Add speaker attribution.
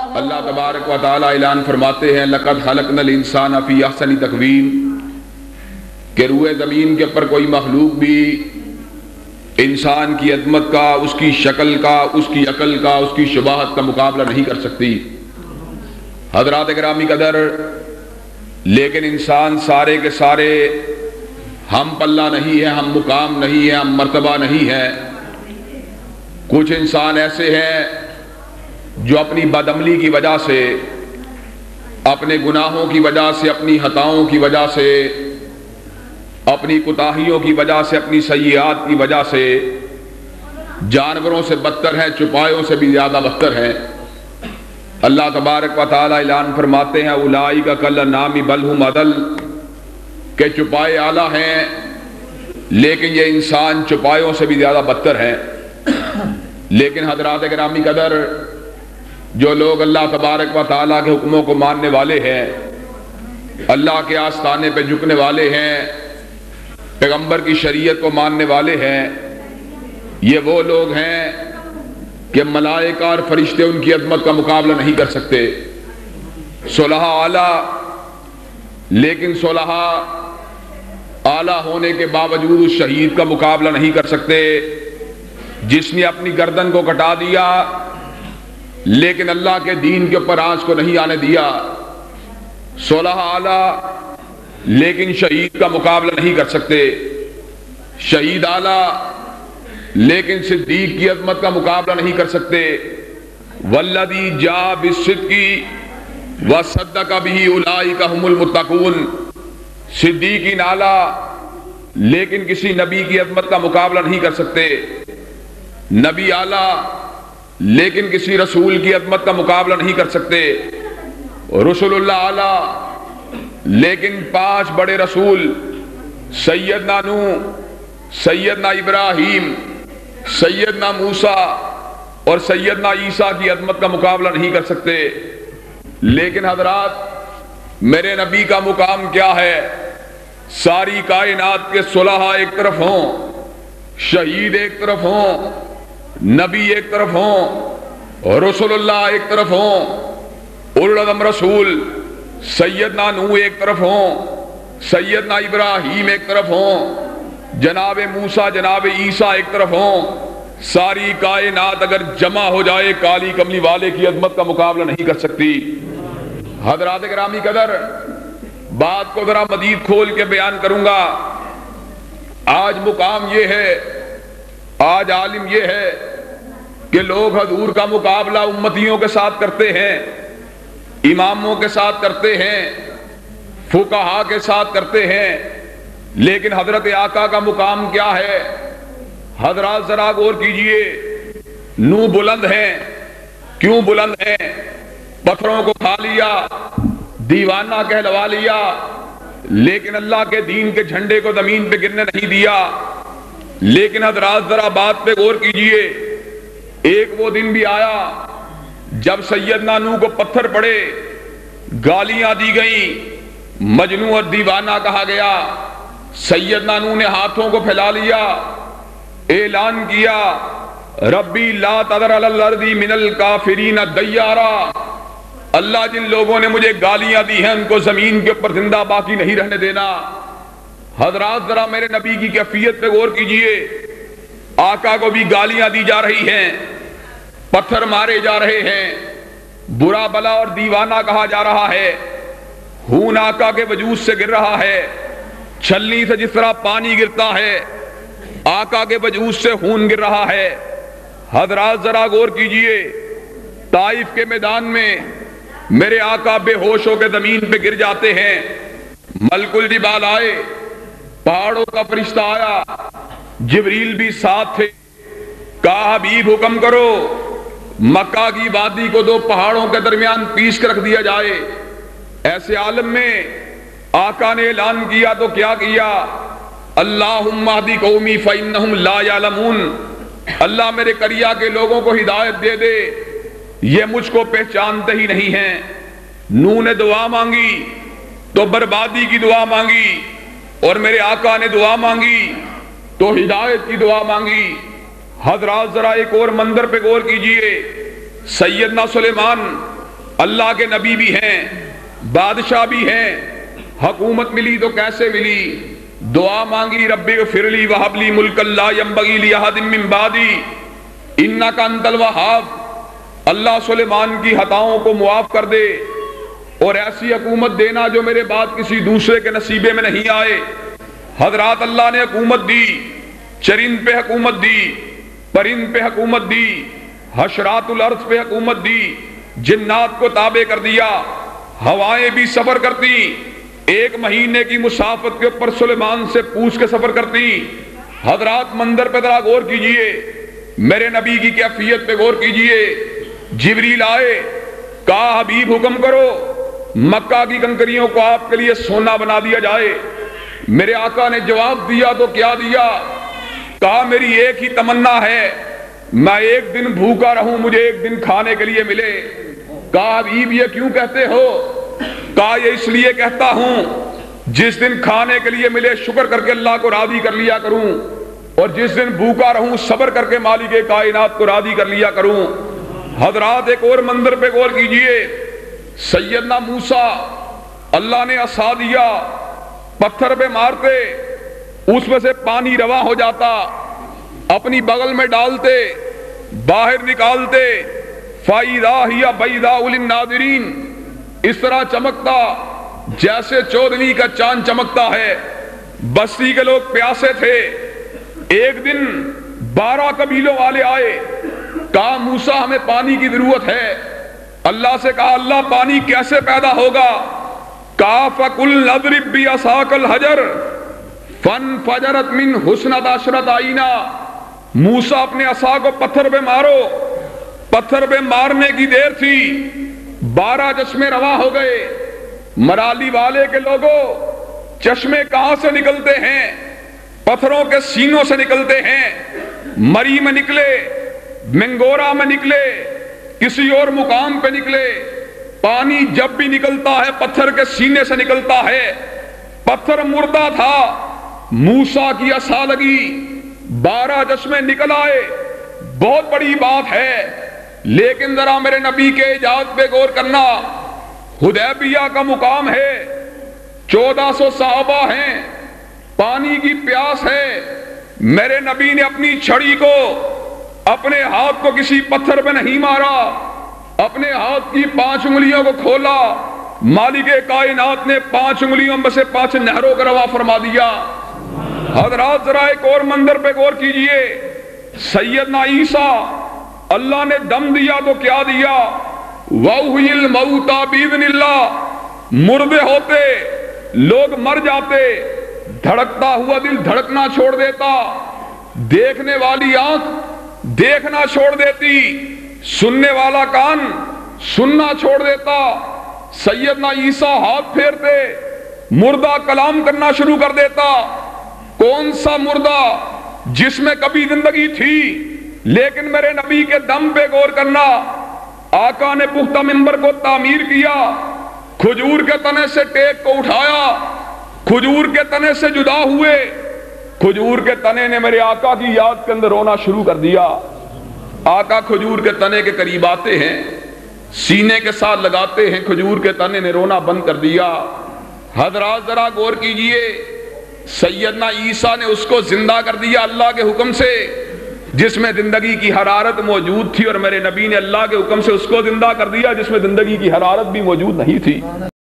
Speaker 1: اللہ تبارک و تعالی اعلان فرماتے ہیں لقد خلقنا الانسان فی احسن تقویم، کہ روئے زمین کے اوپر کوئی مخلوق بھی انسان کی عظمت کا، اس کی شکل کا، اس کی عقل کا، اس کی شباہت کا مقابلہ نہیں کر سکتی۔ حضرات گرامی قدر، لیکن انسان سارے کے سارے ہم پلہ نہیں ہے، ہم مقام نہیں ہے، ہم مرتبہ نہیں ہے۔ کچھ انسان ایسے ہیں جو اپنی بدعملی کی وجہ سے، اپنے گناہوں کی وجہ سے، اپنی خطاؤں کی وجہ سے، اپنی کوتاہیوں کی وجہ سے، اپنی سیئات کی وجہ سے جانوروں سے بدتر ہیں، چوپایوں سے بھی زیادہ بدتر ہیں۔ اللہ تبارک و تعالی اعلان فرماتے ہیں اولئک کالانعام بل ھم اضل، کہ چوپائے اعلیٰ ہیں لیکن یہ انسان چوپایوں سے بھی زیادہ بدتر ہیں۔ لیکن حضرات گرامی قدر، جو لوگ اللہ تبارک و تعالیٰ کے حکموں کو ماننے والے ہیں، اللہ کے آستانے پہ جھکنے والے ہیں، پیغمبر کی شریعت کو ماننے والے ہیں، یہ وہ لوگ ہیں کہ ملائکہ اور فرشتے ان کی عظمت کا مقابلہ نہیں کر سکتے۔ صلحاء اعلیٰ، لیکن صلحاء اعلیٰ ہونے کے باوجود اس شہید کا مقابلہ نہیں کر سکتے جس نے اپنی گردن کو کٹا دیا لیکن اللہ کے دین کے اوپر آنچ کو نہیں آنے دیا۔ صلحاء اعلیٰ لیکن شہید کا مقابلہ نہیں کر سکتے، شہید اعلیٰ لیکن صدیق کی عظمت کا مقابلہ نہیں کر سکتے۔ والذی جاء بالصدق وصدق بہ اولئک ھم المتقون، صدیقین اعلیٰ لیکن کسی نبی کی عظمت کا مقابلہ نہیں کر سکتے، نبی اعلیٰ لیکن کسی رسول کی عظمت کا مقابلہ نہیں کر سکتے، رسول اللہ اعلیٰ لیکن 5 بڑے رسول سیدنا نوح، سیدنا ابراہیم، سیدنا موسیٰ اور سیدنا عیسیٰ کی عظمت کا مقابلہ نہیں کر سکتے۔ لیکن حضرات، میرے نبی کا مقام کیا ہے؟ ساری کائنات کے صلحاء ایک طرف ہوں، شہید ایک طرف ہوں، نبی ایک طرف ہوں، رسول اللہ ایک طرف ہوں، اولو العزم رسول سیدنا نوح ایک طرف ہوں، سیدنا ابراہیم ایک طرف ہوں، جناب موسیٰ جناب عیسیٰ ایک طرف ہوں، ساری کائنات اگر جمع ہو جائے کالی کملی والے کی عظمت کا مقابلہ نہیں کر سکتی۔ حضرات گرامی قدر، بات کو ذرا مزید کھول کے بیان کروں گا۔ آج مقام یہ ہے، آج عالم یہ ہے کہ لوگ حضور کا مقابلہ امتیوں کے ساتھ کرتے ہیں، اماموں کے ساتھ کرتے ہیں، فقہا کے ساتھ کرتے ہیں، لیکن حضرت آقا کا مقام کیا ہے؟ حضرات ذرا غور کیجئے، نو بلند ہیں، کیوں بلند ہیں؟ پتھروں کو کھا لیا، دیوانہ کہلوا لیا، لیکن اللہ کے دین کے جھنڈے کو زمین پہ گرنے نہیں دیا۔ لیکن حضرات ذرا بات پہ غور کیجئے، ایک وہ دن بھی آیا جب سیدنا نوح کو پتھر پڑے، گالیاں دی گئیں، مجنون اور دیوانہ کہا گیا۔ سیدنا نوح نے ہاتھوں کو پھیلا لیا، اعلان کیا ربی لا تذر علی الارض من الکافرین دیارا، اللہ جن لوگوں نے مجھے گالیاں دی ہیں ان کو زمین کے اوپر زندہ باقی نہیں رہنے دینا۔ حضرات ذرا میرے نبی کی کیفیت پہ غور کیجئے، آقا کو بھی گالیاں دی جا رہی ہیں، پتھر مارے جا رہے ہیں، برا بلا اور دیوانہ کہا جا رہا ہے، خون آقا کے وجود سے گر رہا ہے، چھلنی سے جس طرح پانی گرتا ہے آقا کے وجود سے خون گر رہا ہے۔ حضرات ذرا غور کیجئے، طائف کے میدان میں میرے آقا بے ہوش ہو کے زمین پہ گر جاتے ہیں، ملک الجبال آئے، پہاڑوں کا فرشتہ آیا، جبریل بھی ساتھ تھے، کہا حبیب حکم کرو مکہ کی وادی کو 2 پہاڑوں کے درمیان پیس کر رکھ دیا جائے۔ ایسے عالم میں آقا نے اعلان کیا تو کیا کیا؟ اللہم اہدی قومی فإنہم لا یعلمون، اللہ میرے قریہ کے لوگوں کو ہدایت دے دے، یہ مجھ کو پہچانتے ہی نہیں ہیں۔ نوح نے دعا مانگی تو بربادی کی دعا مانگی، اور میرے آقا نے دعا مانگی تو ہدایت کی دعا مانگی۔ حضرات ذرا ایک اور منظر پہ غور کیجئے، سیدنا سلیمان اللہ کے نبی بھی ہیں، بادشاہ بھی ہیں، حکومت ملی تو کیسے ملی؟ دعا مانگی رب اغفر لی وہب لی ملکا لا ینبغی لأحد من بعدی انک انت الوہاب۔ اللہ سلیمان کی خطاؤں کو معاف کر دے اور ایسی حکومت دینا جو میرے بعد کسی دوسرے کے نصیبے میں نہیں آئے۔ حضرات اللہ نے حکومت دی، چرند پہ حکومت دی، پرند پہ حکومت دی، حشرات الارض پہ حکومت دی، جنات کو تابع کر دیا، ہوائیں بھی سفر کرتی، 1 مہینے کی مسافت کے اوپر سلیمان سے پوچھ کے سفر کرتی۔ حضرات منظر پہ ذرا غور کیجئے، میرے نبی کی کیفیت پہ غور کیجئے۔ جبریل آئے، کہا حبیب حکم کرو مکہ کی کنکریوں کو آپ کے لیے سونا بنا دیا جائے۔ میرے آقا نے جواب دیا تو کیا دیا؟ کہا میری ایک ہی تمنا ہے، میں 1 دن بھوکا رہوں، مجھے 1 دن کھانے کے لیے ملے۔ کہا حبیب یہ کیوں کہتے ہو؟ کہا یہ اس لیے کہتا ہوں جس دن کھانے کے لیے ملے شکر کر کے اللہ کو راضی کر لیا کروں، اور جس دن بھوکا رہوں صبر کر کے مالک کائنات کو راضی کر لیا کروں۔ حضرات ایک اور منظر پہ غور کیجئے، سیدنا موسیٰ اللہ نے عصا دیا، پتھر پہ مارتے اس میں سے پانی روا ہو جاتا، اپنی بغل میں ڈالتے، باہر نکالتے، فَإِذَا هِيَ بَيْضَاءُ لِلنَّاظِرِينَ، اس طرح چمکتا جیسے چودھویں کا چاند چمکتا ہے۔ بستی کے لوگ پیاسے تھے، ایک دن 12 قبیلوں والے آئے، کہا موسیٰ ہمیں پانی کی ضرورت ہے۔ اللہ سے کہا اللہ پانی کیسے پیدا ہوگا؟ کہا فَقُلْ اضْرِبْ بِعَصَاكَ الْحَجَرَ فَانْفَجَرَتْ مِنْهُ اثْنَتَا عَشْرَةَ عَيْنًا، موسیٰ اپنے عصا کو پتھر پہ مارو۔ پتھر پہ مارنے کی دیر تھی، 12 چشمے رواں ہو گئے۔ مرالی والے کے لوگوں، چشمے کہاں سے نکلتے ہیں؟ پتھروں کے سینوں سے نکلتے ہیں۔ مری میں نکلے، منگورا میں نکلے، کسی اور مقام پہ نکلے۔ پانی جب بھی نکلتا ہے پتھر کے سینے سے نکلتا ہے۔ پتھر مردہ تھا، موسیٰ کی عصا لگی، 12 چشمے نکل آئے، بہت بڑی بات ہے۔ لیکن ذرا میرے نبی کے اجازت پہ غور کرنا، حدیبیہ کا مقام ہے، 1400 صحابہ ہیں، پانی کی پیاس ہے۔ میرے نبی نے اپنی چھڑی کو، اپنے ہاتھ کو کسی پتھر پہ نہیں مارا، اپنے ہاتھ کی 5 انگلیوں کو کھولا، مالک کائنات نے 5 انگلیوں میں سے 5 نہروں کا روا فرما دیا۔ حضرات ذرا ایک اور منظر پہ غور کیجئے، سیدنا عیسیٰ اللہ نے دم دیا تو کیا دیا؟ وَأُحْيِي الْمَوْتَىٰ بِإِذْنِ اللَّهِ، مردے ہوتے، لوگ مر جاتے، دھڑکتا ہوا دل دھڑکنا چھوڑ دیتا، دیکھنے والی آنکھ دیکھنا چھوڑ دیتی، سننے والا کان سننا چھوڑ دیتا۔ سیدنا عیسیٰ ہاتھ پھیرتے، مردہ کلام کرنا شروع کر دیتا۔ کون سا مردہ جس میں کبھی زندگی تھی؟ لیکن میرے نبی کے دم پہ غور کرنا، آقا نے پختہ منبر کو تعمیر کیا، کھجور کے تنے سے ٹیک کو اٹھایا، کھجور کے تنے سے جدا ہوئے، کھجور کے تنے نے میرے آقا کی یاد کے اندر رونا شروع کر دیا۔ آقا کھجور کے تنے کے قریب آتے ہیں، سینے کے ساتھ لگاتے ہیں، کھجور کے تنے نے رونا بند کر دیا۔ حضرات ذرا غور کیجئے، سیدنا عیسیٰ نے اس کو زندہ کر دیا اللہ کے حکم سے، جس میں زندگی کی حرارت موجود تھی، اور میرے نبی نے اللہ کے حکم سے اس کو زندہ کر دیا جس میں زندگی کی حرارت بھی موجود نہیں تھی۔